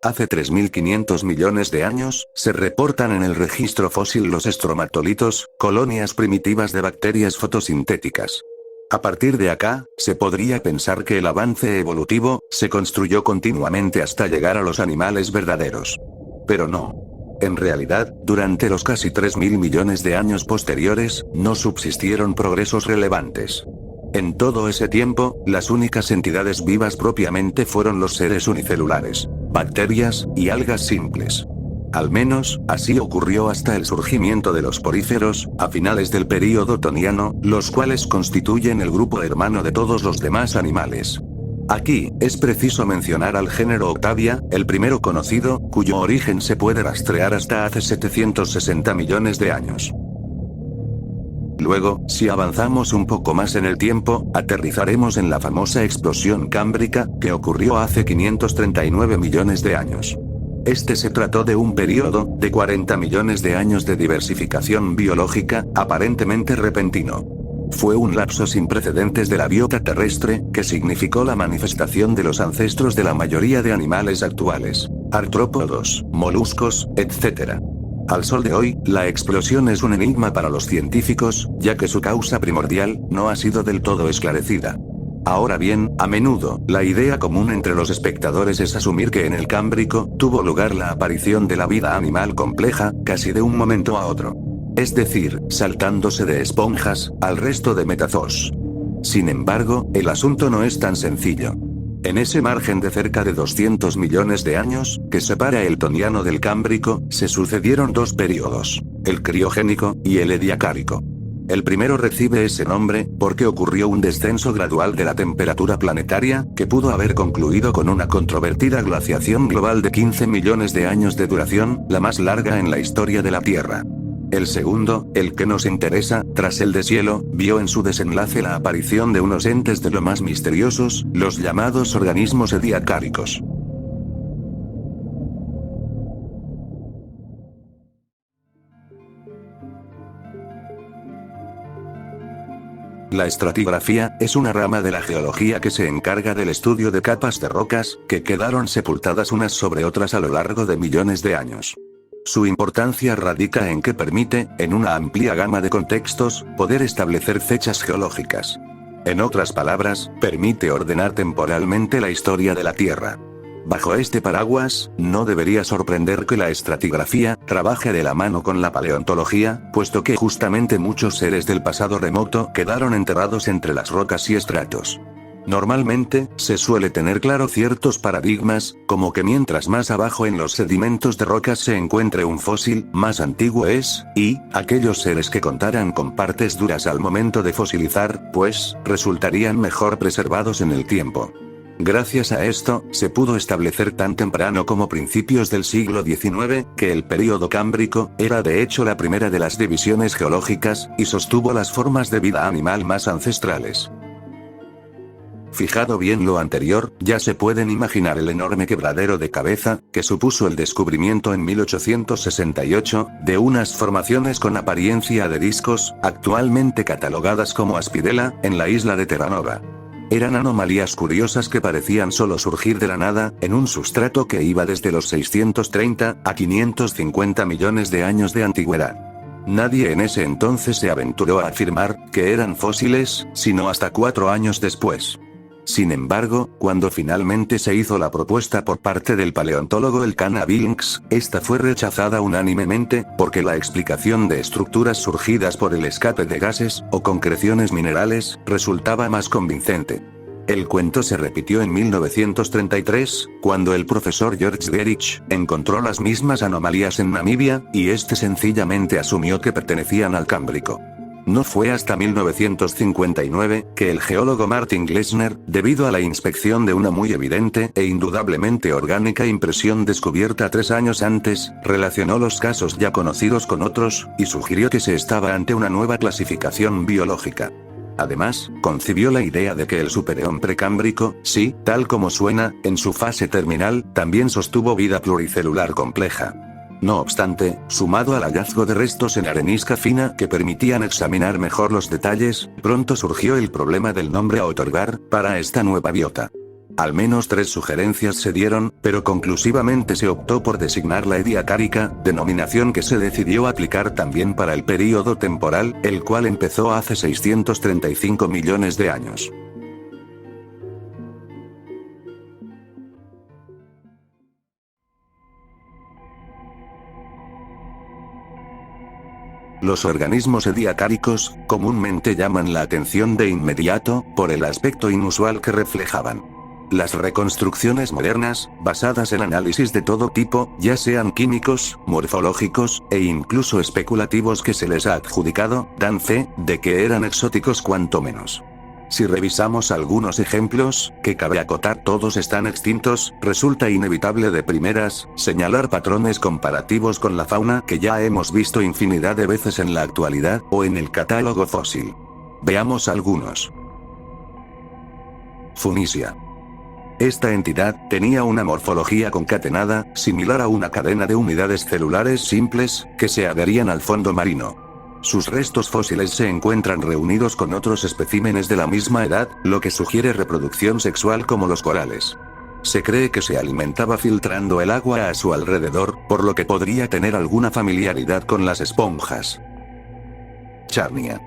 Hace 3.500 millones de años, se reportan en el registro fósil los estromatolitos, colonias primitivas de bacterias fotosintéticas. A partir de acá, se podría pensar que el avance evolutivo se construyó continuamente hasta llegar a los animales verdaderos. Pero no. En realidad, durante los casi 3.000 millones de años posteriores, no subsistieron progresos relevantes. En todo ese tiempo, las únicas entidades vivas propiamente fueron los seres unicelulares, bacterias y algas simples. Al menos, así ocurrió hasta el surgimiento de los poríferos, a finales del período Toniano, los cuales constituyen el grupo hermano de todos los demás animales. Aquí, es preciso mencionar al género Octavia, el primero conocido, cuyo origen se puede rastrear hasta hace 760 millones de años. Luego, si avanzamos un poco más en el tiempo, aterrizaremos en la famosa explosión cámbrica, que ocurrió hace 539 millones de años. Este se trató de un periodo, de 40 millones de años de diversificación biológica, aparentemente repentino. Fue un lapso sin precedentes de la biota terrestre, que significó la manifestación de los ancestros de la mayoría de animales actuales, artrópodos, moluscos, etc. Al sol de hoy, la explosión es un enigma para los científicos, ya que su causa primordial no ha sido del todo esclarecida. Ahora bien, a menudo, la idea común entre los espectadores es asumir que en el Cámbrico, tuvo lugar la aparición de la vida animal compleja, casi de un momento a otro. Es decir, saltándose de esponjas, al resto de metazoos. Sin embargo, el asunto no es tan sencillo. En ese margen de cerca de 200 millones de años, que separa el Toniano del Cámbrico, se sucedieron dos períodos, el Criogénico, y el Ediacárico. El primero recibe ese nombre, porque ocurrió un descenso gradual de la temperatura planetaria, que pudo haber concluido con una controvertida glaciación global de 15 millones de años de duración, la más larga en la historia de la Tierra. El segundo, el que nos interesa, tras el deshielo, vio en su desenlace la aparición de unos entes de lo más misteriosos, los llamados organismos ediacáricos. La estratigrafía es una rama de la geología que se encarga del estudio de capas de rocas, que quedaron sepultadas unas sobre otras a lo largo de millones de años. Su importancia radica en que permite, en una amplia gama de contextos, poder establecer fechas geológicas. En otras palabras, permite ordenar temporalmente la historia de la Tierra. Bajo este paraguas, no debería sorprender que la estratigrafía trabaje de la mano con la paleontología, puesto que justamente muchos seres del pasado remoto quedaron enterrados entre las rocas y estratos. Normalmente, se suele tener claro ciertos paradigmas, como que mientras más abajo en los sedimentos de rocas se encuentre un fósil, más antiguo es, y, aquellos seres que contaran con partes duras al momento de fosilizar, pues, resultarían mejor preservados en el tiempo. Gracias a esto, se pudo establecer tan temprano como principios del siglo XIX, que el período cámbrico era de hecho la primera de las divisiones geológicas, y sostuvo las formas de vida animal más ancestrales. Fijado bien lo anterior, ya se pueden imaginar el enorme quebradero de cabeza, que supuso el descubrimiento en 1868, de unas formaciones con apariencia de discos, actualmente catalogadas como Aspidela, en la isla de Terranova. Eran anomalías curiosas que parecían solo surgir de la nada, en un sustrato que iba desde los 630 a 550 millones de años de antigüedad. Nadie en ese entonces se aventuró a afirmar que eran fósiles, sino hasta 4 años después. Sin embargo, cuando finalmente se hizo la propuesta por parte del paleontólogo Elkanah Billings, esta fue rechazada unánimemente, porque la explicación de estructuras surgidas por el escape de gases, o concreciones minerales, resultaba más convincente. El cuento se repitió en 1933, cuando el profesor George Gerich encontró las mismas anomalías en Namibia, y este sencillamente asumió que pertenecían al Cámbrico. No fue hasta 1959, que el geólogo Martin Glessner, debido a la inspección de una muy evidente e indudablemente orgánica impresión descubierta 3 años antes, relacionó los casos ya conocidos con otros, y sugirió que se estaba ante una nueva clasificación biológica. Además, concibió la idea de que el supereón precámbrico, sí, tal como suena, en su fase terminal, también sostuvo vida pluricelular compleja. No obstante, sumado al hallazgo de restos en arenisca fina que permitían examinar mejor los detalles, pronto surgió el problema del nombre a otorgar para esta nueva biota. Al menos 3 sugerencias se dieron, pero conclusivamente se optó por designar la Ediacárica, denominación que se decidió aplicar también para el período temporal, el cual empezó hace 635 millones de años. Los organismos ediacáricos, comúnmente llaman la atención de inmediato, por el aspecto inusual que reflejaban. Las reconstrucciones modernas, basadas en análisis de todo tipo, ya sean químicos, morfológicos, e incluso especulativos que se les ha adjudicado, dan fe de que eran exóticos cuanto menos. Si revisamos algunos ejemplos, que cabe acotar todos están extintos, resulta inevitable de primeras, señalar patrones comparativos con la fauna que ya hemos visto infinidad de veces en la actualidad, o en el catálogo fósil. Veamos algunos. Funisia. Esta entidad tenía una morfología concatenada, similar a una cadena de unidades celulares simples, que se adherían al fondo marino. Sus restos fósiles se encuentran reunidos con otros especímenes de la misma edad, lo que sugiere reproducción sexual como los corales. Se cree que se alimentaba filtrando el agua a su alrededor, por lo que podría tener alguna familiaridad con las esponjas. Charnia.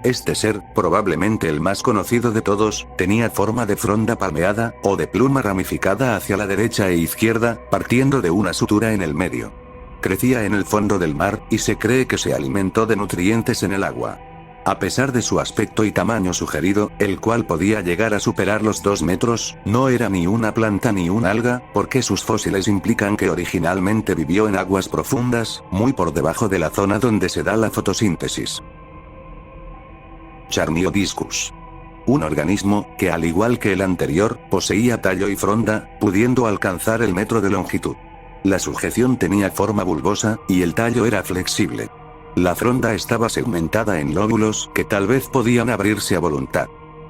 Este ser, probablemente el más conocido de todos, tenía forma de fronda palmeada, o de pluma ramificada hacia la derecha e izquierda, partiendo de una sutura en el medio. Crecía en el fondo del mar, y se cree que se alimentó de nutrientes en el agua. A pesar de su aspecto y tamaño sugerido, el cual podía llegar a superar los 2 metros, no era ni una planta ni un alga, porque sus fósiles implican que originalmente vivió en aguas profundas, muy por debajo de la zona donde se da la fotosíntesis. Charniodiscus. Un organismo, que al igual que el anterior, poseía tallo y fronda, pudiendo alcanzar el metro de longitud. La sujeción tenía forma bulbosa, y el tallo era flexible. La fronda estaba segmentada en lóbulos que tal vez podían abrirse a voluntad.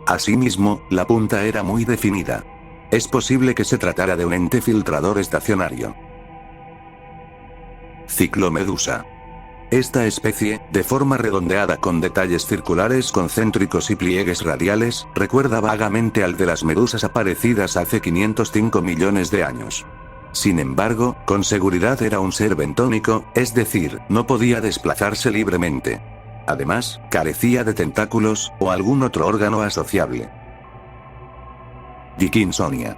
Asimismo, la punta era muy definida. Es posible que se tratara de un ente filtrador estacionario. Ciclomedusa. Esta especie, de forma redondeada con detalles circulares concéntricos y pliegues radiales, recuerda vagamente al de las medusas aparecidas hace 505 millones de años. Sin embargo, con seguridad era un ser bentónico, es decir, no podía desplazarse libremente. Además, carecía de tentáculos, o algún otro órgano asociable. Dickinsonia.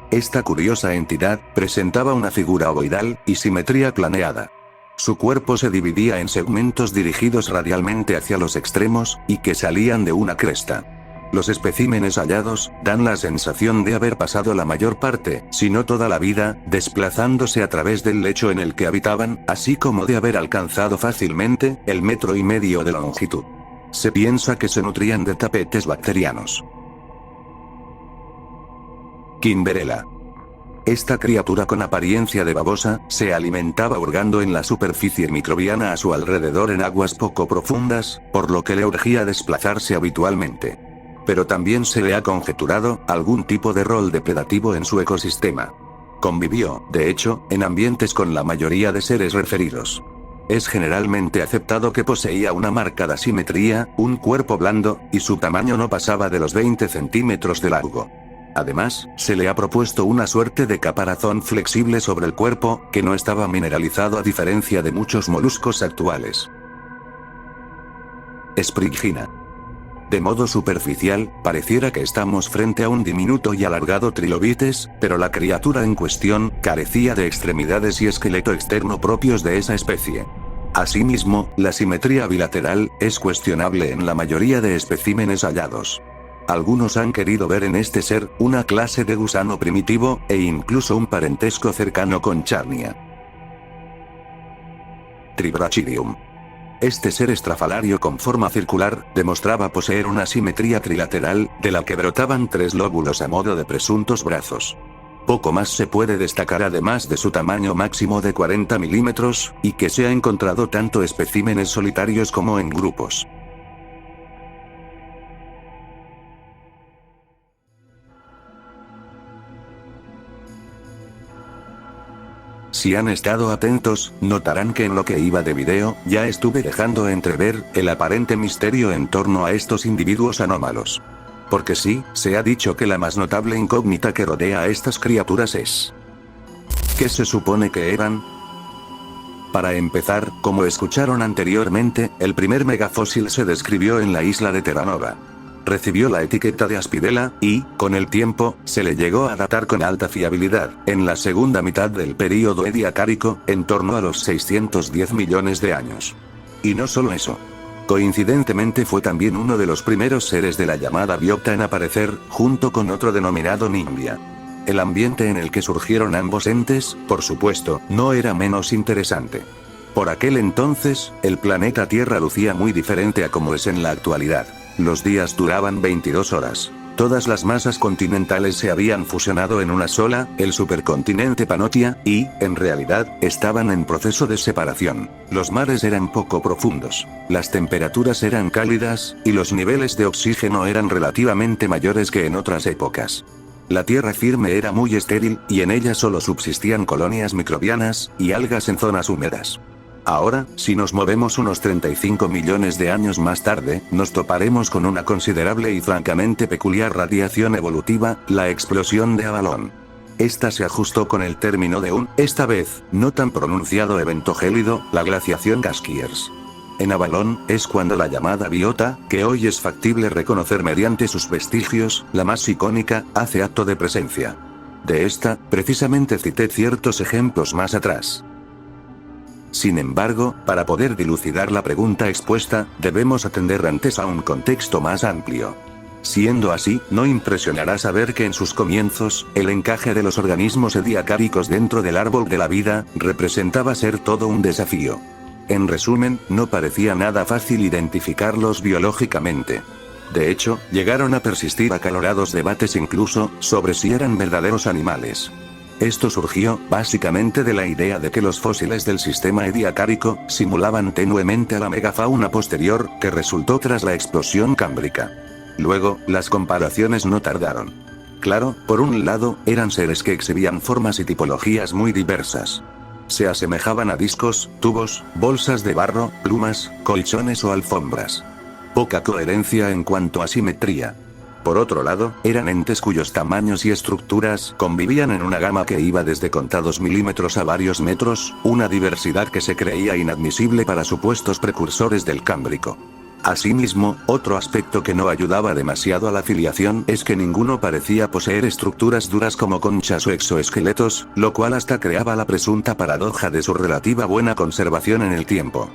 Esta curiosa entidad, presentaba una figura ovoidal, y simetría planeada. Su cuerpo se dividía en segmentos dirigidos radialmente hacia los extremos, y que salían de una cresta. Los especímenes hallados, dan la sensación de haber pasado la mayor parte, si no toda la vida, desplazándose a través del lecho en el que habitaban, así como de haber alcanzado fácilmente, el 1,5 metros de longitud. Se piensa que se nutrían de tapetes bacterianos. Kimberella. Esta criatura con apariencia de babosa, se alimentaba hurgando en la superficie microbiana a su alrededor en aguas poco profundas, por lo que le urgía desplazarse habitualmente. Pero también se le ha conjeturado algún tipo de rol depredativo en su ecosistema. Convivió, de hecho, en ambientes con la mayoría de seres referidos. Es generalmente aceptado que poseía una marcada simetría, un cuerpo blando, y su tamaño no pasaba de los 20 centímetros de largo. Además, se le ha propuesto una suerte de caparazón flexible sobre el cuerpo, que no estaba mineralizado a diferencia de muchos moluscos actuales. Sprigina. De modo superficial, pareciera que estamos frente a un diminuto y alargado trilobites, pero la criatura en cuestión, carecía de extremidades y esqueleto externo propios de esa especie. Asimismo, la simetría bilateral, es cuestionable en la mayoría de especímenes hallados. Algunos han querido ver en este ser, una clase de gusano primitivo, e incluso un parentesco cercano con Charnia. Tribrachidium. Este ser estrafalario con forma circular, demostraba poseer una simetría trilateral, de la que brotaban 3 lóbulos a modo de presuntos brazos. Poco más se puede destacar además de su tamaño máximo de 40 milímetros, y que se ha encontrado tanto especímenes solitarios como en grupos. Si han estado atentos, notarán que en lo que iba de video, ya estuve dejando entrever el aparente misterio en torno a estos individuos anómalos. Porque sí, se ha dicho que la más notable incógnita que rodea a estas criaturas es: ¿qué se supone que eran? Para empezar, como escucharon anteriormente, el primer megafósil se describió en la isla de Terranova. Recibió la etiqueta de Aspidela, y, con el tiempo, se le llegó a datar con alta fiabilidad, en la segunda mitad del período ediacárico, en torno a los 610 millones de años. Y no solo eso. Coincidentemente fue también uno de los primeros seres de la llamada biota en aparecer, junto con otro denominado Nimbia. El ambiente en el que surgieron ambos entes, por supuesto, no era menos interesante. Por aquel entonces, el planeta Tierra lucía muy diferente a como es en la actualidad. Los días duraban 22 horas. Todas las masas continentales se habían fusionado en una sola, el supercontinente Pannotia, y, en realidad, estaban en proceso de separación. Los mares eran poco profundos. Las temperaturas eran cálidas, y los niveles de oxígeno eran relativamente mayores que en otras épocas. La tierra firme era muy estéril, y en ella solo subsistían colonias microbianas, y algas en zonas húmedas. Ahora, si nos movemos unos 35 millones de años más tarde, nos toparemos con una considerable y francamente peculiar radiación evolutiva, la explosión de Avalon. Esta se ajustó con el término de un, esta vez, no tan pronunciado evento gélido, la glaciación Caskiers. En Avalon, es cuando la llamada biota, que hoy es factible reconocer mediante sus vestigios, la más icónica, hace acto de presencia. De esta, precisamente cité ciertos ejemplos más atrás. Sin embargo, para poder dilucidar la pregunta expuesta, debemos atender antes a un contexto más amplio. Siendo así, no impresionará saber que en sus comienzos, el encaje de los organismos ediacáricos dentro del árbol de la vida, representaba ser todo un desafío. En resumen, no parecía nada fácil identificarlos biológicamente. De hecho, llegaron a persistir acalorados debates incluso, sobre si eran verdaderos animales. Esto surgió, básicamente de la idea de que los fósiles del sistema ediacárico, simulaban tenuemente a la megafauna posterior, que resultó tras la explosión cámbrica. Luego, las comparaciones no tardaron. Claro, por un lado, eran seres que exhibían formas y tipologías muy diversas. Se asemejaban a discos, tubos, bolsas de barro, plumas, colchones o alfombras. Poca coherencia en cuanto a simetría. Por otro lado, eran entes cuyos tamaños y estructuras convivían en una gama que iba desde contados milímetros a varios metros, una diversidad que se creía inadmisible para supuestos precursores del Cámbrico. Asimismo, otro aspecto que no ayudaba demasiado a la filiación es que ninguno parecía poseer estructuras duras como conchas o exoesqueletos, lo cual hasta creaba la presunta paradoja de su relativa buena conservación en el tiempo.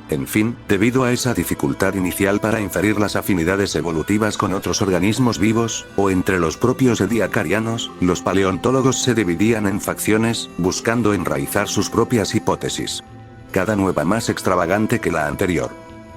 En fin, debido a esa dificultad inicial para inferir las afinidades evolutivas con otros organismos vivos, o entre los propios ediacarianos, los paleontólogos se dividían en facciones, buscando enraizar sus propias hipótesis. Cada nueva más extravagante que la anterior.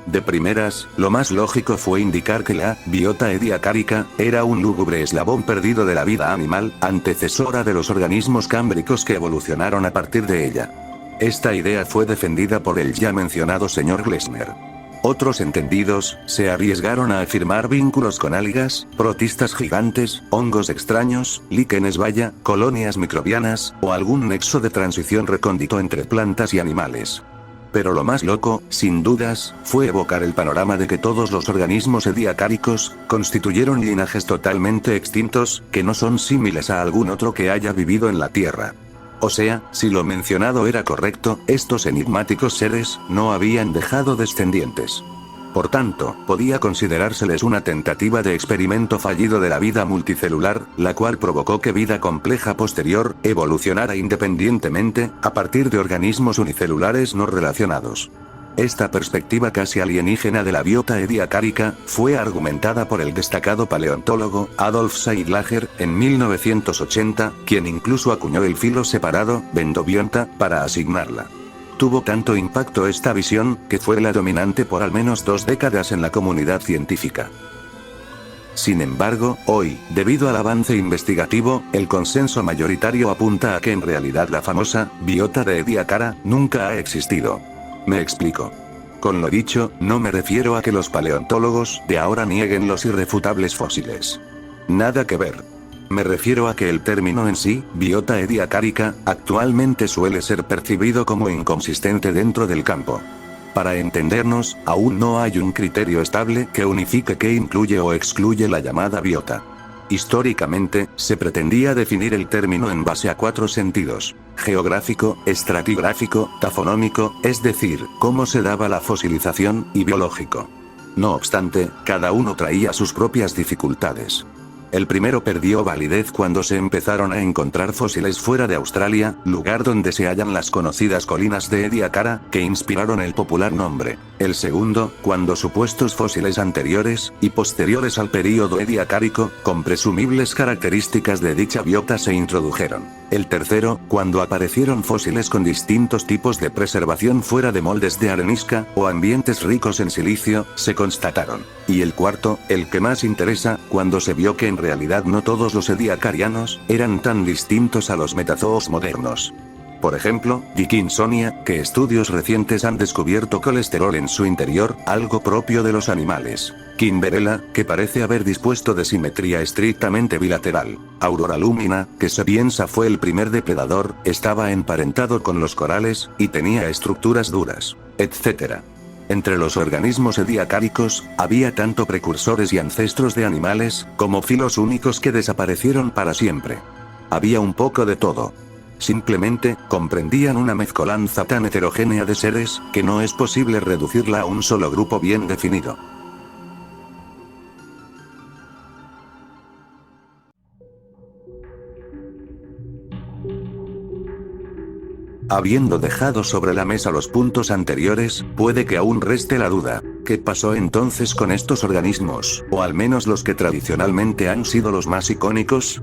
De primeras, lo más lógico fue indicar que la biota ediacárica era un lúgubre eslabón perdido de la vida animal, antecesora de los organismos cámbricos que evolucionaron a partir de ella. Esta idea fue defendida por el ya mencionado señor Glessner. Otros entendidos, se arriesgaron a afirmar vínculos con algas, protistas gigantes, hongos extraños, líquenes baya, colonias microbianas, o algún nexo de transición recóndito entre plantas y animales. Pero lo más loco, sin dudas, fue evocar el panorama de que todos los organismos ediacáricos constituyeron linajes totalmente extintos, que no son símiles a algún otro que haya vivido en la Tierra. O sea, si lo mencionado era correcto, estos enigmáticos seres no habían dejado descendientes. Por tanto, podía considerárseles una tentativa de experimento fallido de la vida multicelular, la cual provocó que vida compleja posterior evolucionara independientemente, a partir de organismos unicelulares no relacionados. Esta perspectiva casi alienígena de la biota ediacárica fue argumentada por el destacado paleontólogo Adolf Seidlager en 1980, quien incluso acuñó el filo separado, Bendobionta, para asignarla. Tuvo tanto impacto esta visión, que fue la dominante por al menos 2 décadas en la comunidad científica. Sin embargo, hoy, debido al avance investigativo, el consenso mayoritario apunta a que en realidad la famosa biota de Ediacara nunca ha existido. Me explico. Con lo dicho, no me refiero a que los paleontólogos de ahora nieguen los irrefutables fósiles. Nada que ver. Me refiero a que el término en sí, biota ediacárica, actualmente suele ser percibido como inconsistente dentro del campo. Para entendernos, aún no hay un criterio estable que unifique qué incluye o excluye la llamada biota. Históricamente, se pretendía definir el término en base a 4 sentidos: geográfico, estratigráfico, tafonómico, es decir, cómo se daba la fosilización, y biológico. No obstante, cada uno traía sus propias dificultades. El primero perdió validez cuando se empezaron a encontrar fósiles fuera de Australia, lugar donde se hallan las conocidas colinas de Ediacara, que inspiraron el popular nombre. El segundo, cuando supuestos fósiles anteriores y posteriores al período ediacárico, con presumibles características de dicha biota se introdujeron. El tercero, cuando aparecieron fósiles con distintos tipos de preservación fuera de moldes de arenisca, o ambientes ricos en silicio, se constataron. Y el cuarto, el que más interesa, cuando se vio que en realidad no todos los ediacarianos eran tan distintos a los metazoos modernos. Por ejemplo, Dickinsonia, que estudios recientes han descubierto colesterol en su interior, algo propio de los animales. Kimberella, que parece haber dispuesto de simetría estrictamente bilateral. Aurora Lumina, que se piensa fue el primer depredador, estaba emparentado con los corales, y tenía estructuras duras, etc. Entre los organismos ediacáricos, había tanto precursores y ancestros de animales, como filos únicos que desaparecieron para siempre. Había un poco de todo. Simplemente, comprendían una mezcolanza tan heterogénea de seres, que no es posible reducirla a un solo grupo bien definido. Habiendo dejado sobre la mesa los puntos anteriores, puede que aún reste la duda: ¿qué pasó entonces con estos organismos, o al menos los que tradicionalmente han sido los más icónicos?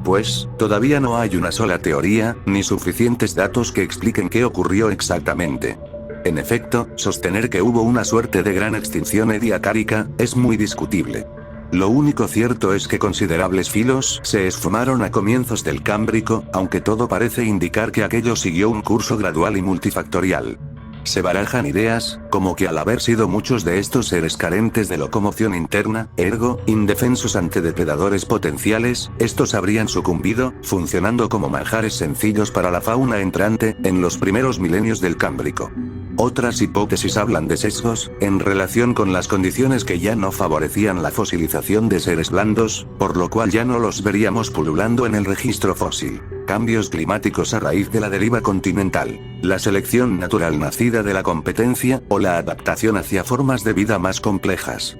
Pues, todavía no hay una sola teoría, ni suficientes datos que expliquen qué ocurrió exactamente. En efecto, sostener que hubo una suerte de gran extinción ediacárica, es muy discutible. Lo único cierto es que considerables filos se esfumaron a comienzos del Cámbrico, aunque todo parece indicar que aquello siguió un curso gradual y multifactorial. Se barajan ideas, como que al haber sido muchos de estos seres carentes de locomoción interna, ergo, indefensos ante depredadores potenciales, estos habrían sucumbido, funcionando como manjares sencillos para la fauna entrante, en los primeros milenios del Cámbrico. Otras hipótesis hablan de sesgos, en relación con las condiciones que ya no favorecían la fosilización de seres blandos, por lo cual ya no los veríamos pululando en el registro fósil. Cambios climáticos a raíz de la deriva continental, la selección natural nacida de la competencia, o la adaptación hacia formas de vida más complejas.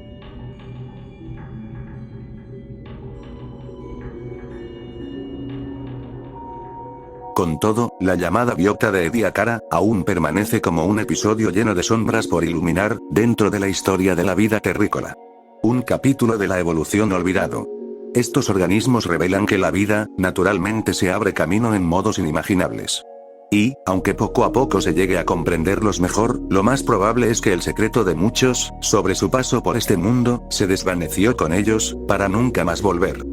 Con todo, la llamada biota de Ediacara, aún permanece como un episodio lleno de sombras por iluminar, dentro de la historia de la vida terrícola. Un capítulo de la evolución olvidado. Estos organismos revelan que la vida, naturalmente se abre camino en modos inimaginables. Y, aunque poco a poco se llegue a comprenderlos mejor, lo más probable es que el secreto de muchos, sobre su paso por este mundo, se desvaneció con ellos, para nunca más volver.